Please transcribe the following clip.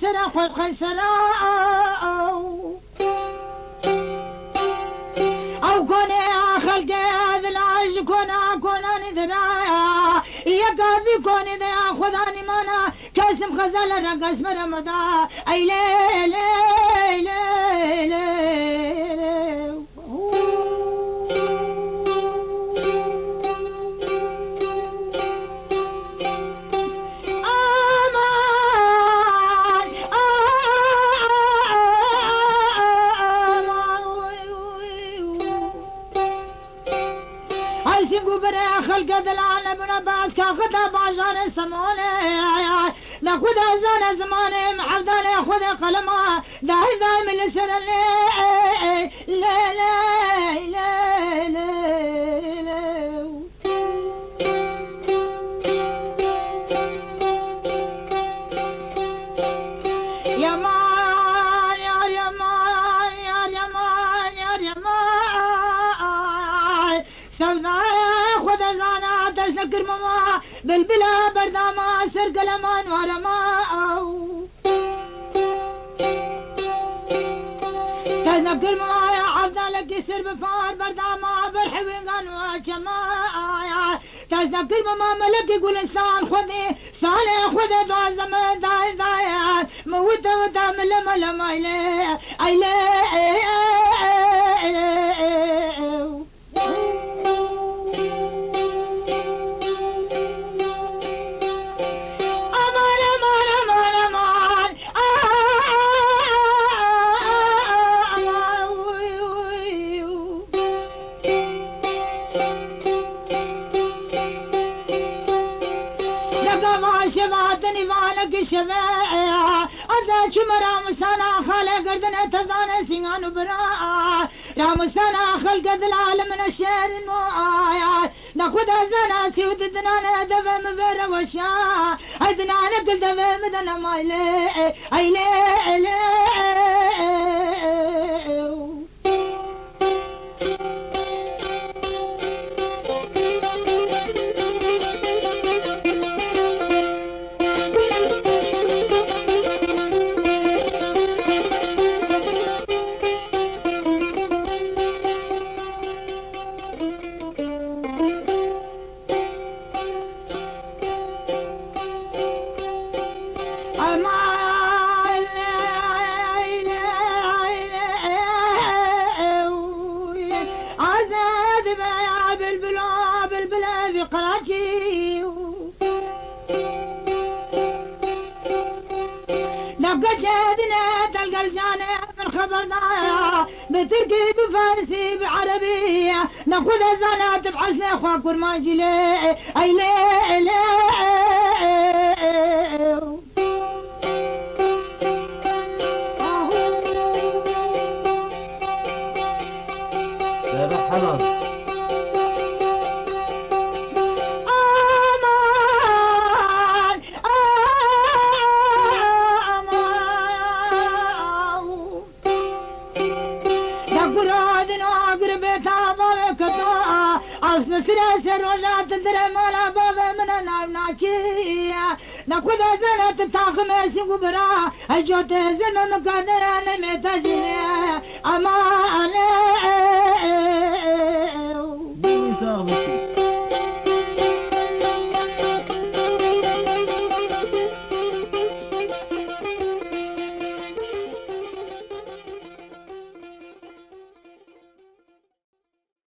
سرا خود خسرا او كوني خلق هذا العج كونا ندرايا يقاضي كوني ذا خذاني مانا كاسم خزال رقص مرمضا اي لي خلق العالم نباس كاخذها باجان السمونة لا خذها زان زمانة محفظة لا خذها قلمها دايم السر لا لا لا لا لا يا مان يا مان يا مان يا مان سوداء خذ زانا تذكر ماما بالبلا برداما سر قلمان ورما تذكر ماما يا عبدا لك سر بفار برداما برحوين وشما تذكر ماما ملك يقول انسان خذي صالح خذ دعا زمان داي موت ودا ملما ايلي شبعتني مالك الشبايع أذا شمرا مسانا خالق قردنا تزانا سيغان براء يا مسانا خلق العالم من الشير الموايا ناخد زنا سيود دنانا دفا مبرا وشا أدنانا كل دفا مدنا مايلي أيلي نبقى جادنا تلقى الجانع من خبرنا بتركي بفارسي بعربي ناخذ الزنات بحسن اخوك ورماجي ليه اي ليه حلال سر ولا تدري مالا بابا من ناچي ناخذ زلت تاخم سيغبرا اجوت زلم مقدر انا متاجي اما